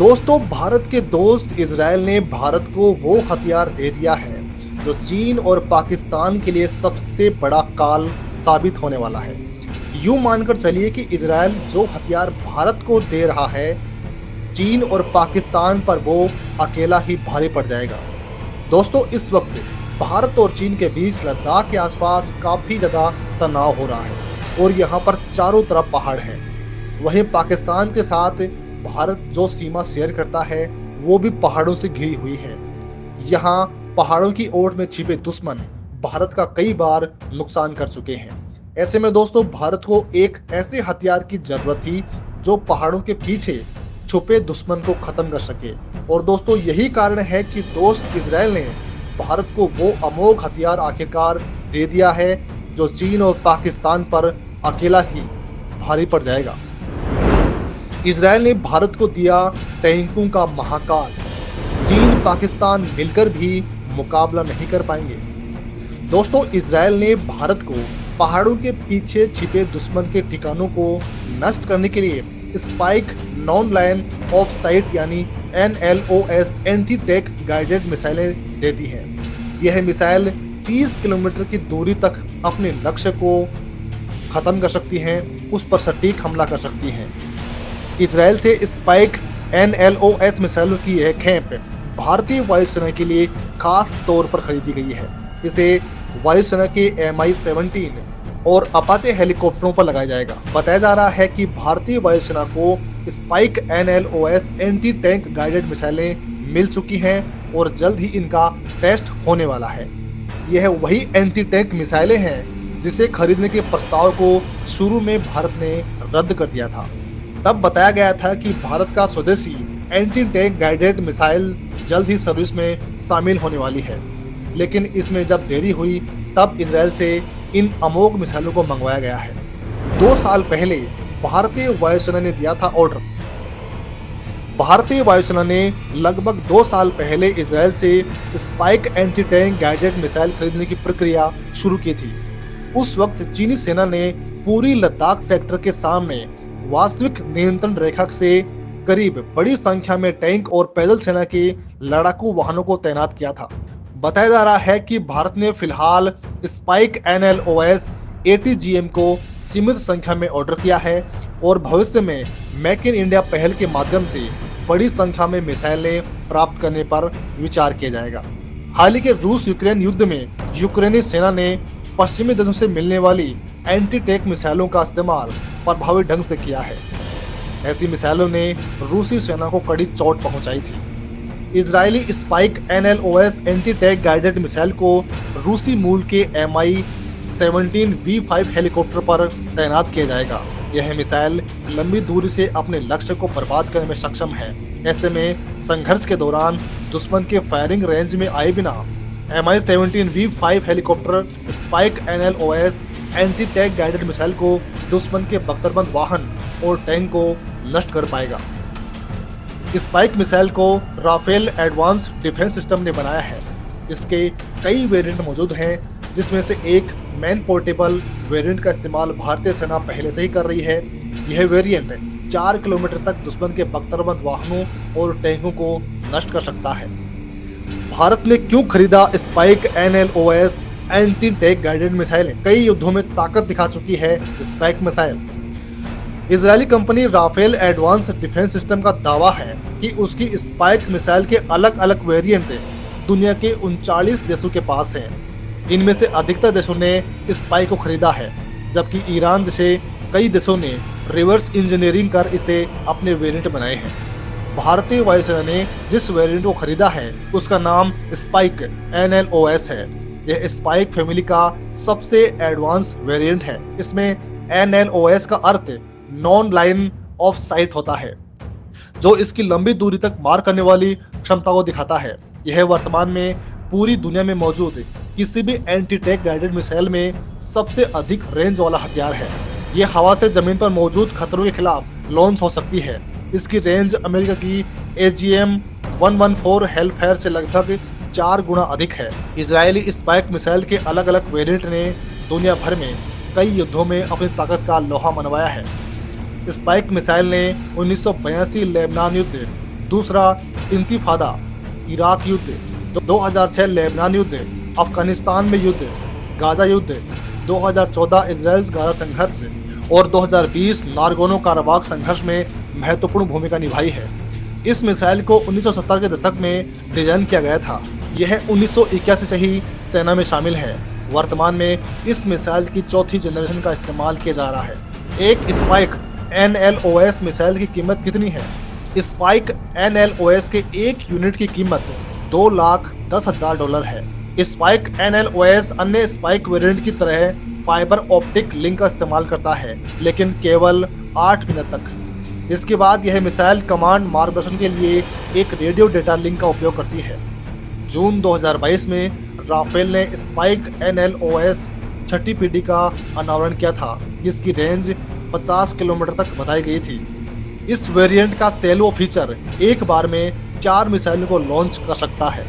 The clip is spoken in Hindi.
दोस्तों, भारत के दोस्त इजराइल ने भारत को वो हथियार दे दिया है जो चीन और पाकिस्तान के लिए सबसे बड़ा काल साबित होने वाला है। यूं मानकर चलिए कि इजराइल जो हथियार भारत को दे रहा है, चीन और पाकिस्तान पर वो अकेला ही भारी पड़ जाएगा। दोस्तों, इस वक्त भारत और चीन के बीच लद्दाख के आसपास काफी ज्यादा तनाव हो रहा है और यहाँ पर चारों तरफ पहाड़ हैं। वहीं पाकिस्तान के साथ भारत जो सीमा शेयर करता है वो भी पहाड़ों से घिरी हुई है। यहाँ पहाड़ों की ओट में छिपे दुश्मन भारत का कई बार नुकसान कर चुके हैं। ऐसे में दोस्तों, भारत को एक ऐसे हथियार की जरूरत थी जो पहाड़ों के पीछे छुपे दुश्मन को खत्म कर सके। और दोस्तों, यही कारण है कि दोस्त इजराइल ने भारत को वो अमोघ हथियार आखिरकार दे दिया है जो चीन और पाकिस्तान पर अकेला ही भारी पड़ जाएगा। इजराइल ने भारत को दिया टैंकों का महाकाल। चीन पाकिस्तान मिलकर भी मुकाबला नहीं कर पाएंगे। दोस्तों, इजराइल ने भारत को पहाड़ों के पीछे छिपे दुश्मन के ठिकानों को नष्ट करने के लिए spike non line of site यानी NLOS एंटी टैंक गाइडेड मिसाइलें दे दी हैं। यह मिसाइल 30 किलोमीटर की दूरी तक अपने लक्ष्य को खत्म कर सकती हैं, उस पर सटीक हमला कर सकती हैं। इजराइल से स्पाइक NLOS मिसाइलों की यह खेप भारतीय वायुसेना के लिए खास तौर पर खरीदी गई है। इसे वायुसेना के Mi-17 और अपाचे हेलीकॉप्टरों पर लगाया जाएगा। बताया जा रहा है कि भारतीय वायुसेना को spike NLOS anti tank guided मिसाइलें मिल चुकी हैं और जल्द ही इनका टेस्ट होने वाला है। यह वही एंटी टैंक मिसाइलें हैं जिसे खरीदने के प्रस्ताव को शुरू में भारत ने रद्द कर दिया था। तब बताया गया था कि भारत का स्वदेशी एंटी टैंक गाइडेड मिसाइल जल्द ही सर्विस में शामिल होने वाली है, लेकिन इसमें जब देरी हुई तब इजराइल से इन अमोघ मिसाइलों को मंगवाया गया है। 2 साल पहले भारतीय वायुसेना ने दिया था ऑर्डर। भारतीय वायुसेना ने लगभग 2 साल पहले इजराइल से spike anti tank guided missile खरीदने की प्रक्रिया शुरू की थी। उस वक्त चीनी सेना ने पूरी लद्दाख सेक्टर के सामने वास्तविक नियंत्रण रेखा से करीब बड़ी संख्या में टैंक और पैदल सेना के लड़ाकू वाहनों को तैनात किया था। बताया जा रहा है कि भारत ने फिलहाल स्पाइक NLOS ATGM को सीमित संख्या में ऑर्डर किया है और भविष्य में मेक इन इंडिया पहल के माध्यम से बड़ी संख्या में मिसाइलें प्राप्त करने पर विचार किया जाएगा। हाल ही के रूस यूक्रेन युद्ध में यूक्रेनी सेना ने पश्चिमी देशों से मिलने वाली एंटी टैंक मिसाइलों का इस्तेमाल प्रभावी ढंग से किया है। ऐसी मिसाइलों ने रूसी सेना को कड़ी चोट पहुंचाई थी। Israeli spike NLOS anti tank guided missile को रूसी मूल के Mi-17 V5 हेलीकॉप्टर पर तैनात किया जाएगा। यह मिसाइल लंबी दूरी से अपने लक्ष्य को बर्बाद करने में सक्षम है। ऐसे में संघर्ष के दौरान दुश्मन के फायरिंग रेंज में आए बिना Mi-17 V5 helicopter spike NLOS anti tank guided missile को दुश्मन के बख्तरबंद वाहन और टैंक को नष्ट कर पाएगा। स्पाइक मिसाइल को राफेल एडवांस डिफेंस सिस्टम ने बनाया है। इसके कई वेरिएंट मौजूद हैं, जिसमें से एक मैन पोर्टेबल वेरिएंट का इस्तेमाल भारतीय सेना पहले से ही कर रही है। यह वेरिएंट 4 किलोमीटर तक दुश्मन के बख्तरबंद वाहनों और टैंकों को नष्ट कर सकता है। भारत ने क्यों खरीदा spike NLOS anti tank guided मिसाइलें? कई युद्धों में ताकत दिखा चुकी है spike missile. Israeli company Rafael advance defence system का दावा है कि उसकी स्पाइक मिसाइल के अलग अलग वेरिएंट दुनिया के 39 देशों के पास हैं। इनमें से अधिकतर देशों ने स्पाइक को खरीदा है, जबकि ईरान जैसे कई देशों ने रिवर्स इंजीनियरिंग कर इसे अपने वेरिएंट बनाए हैं। भारतीय वायुसेना ने जिस वेरिएंट को खरीदा है उसका नाम स्पाइक NLOS है। यह स्पाइक फैमिली का सबसे एडवांस वेरिएंट है। इसमें NLOS का अर्थ नॉन लाइन ऑफ साइट होता है, जो इसकी लंबी दूरी तक मार करने वाली क्षमता को दिखाता है। यह वर्तमान में पूरी दुनिया में मौजूद किसी भी एंटी टैंक गाइडेड मिसाइल में सबसे अधिक रेंज वाला हथियार है। यह हवा से जमीन पर मौजूद खतरों के खिलाफ लॉन्च हो सकती है। इसकी रेंज अमेरिका की AGM-114 हेलफायर से लगभग 4 गुना अधिक है। इजरायली स्पाइक मिसाइल के अलग अलग वेरिएंट ने दुनिया भर में कई युद्धों में अपनी ताकत का लोहा मनवाया है। स्पाइक मिसाइल ने 1982 लेबनान युद्ध, दूसरा इंतिफादा, इराक युद्ध, 2006 लेबनान युद्ध, अफगानिस्तान में युद्ध, गाजा युद्ध, 2014 इजराइल गाजा संघर्ष और 2020 नारगोनो काराबाख संघर्ष में महत्वपूर्ण भूमिका निभाई है। इस मिसाइल को 1970 के दशक में डिजाइन किया गया था। यह 1981 से ही सेना में शामिल है। वर्तमान में इस मिसाइल की चौथी जनरेशन का इस्तेमाल किया जा रहा है। एक स्पाइक NLOS मिसाइल की कीमत कितनी है? स्पाइक NLOS के एक यूनिट की कीमत $2,10,000 है। स्पाइक NLOS अन्य स्पाइक वेरिएंट की तरह फाइबर ऑप्टिक लिंक का इस्तेमाल करता है, लेकिन केवल 8 मिनट तक। इसके बाद यह मिसाइल कमांड मार्गदर्शन के लिए एक रेडियो डेटा लिंक का उपयोग करती है। जून 2022 में राफेल ने स्पाइक NLOS छठी पीढ़ी का अनावरण किया था, जिसकी रेंज 50 किलोमीटर तक बताई गई थी। इस वेरिएंट का सेल्वो फीचर एक बार में 4 मिसाइलों को लॉन्च कर सकता है।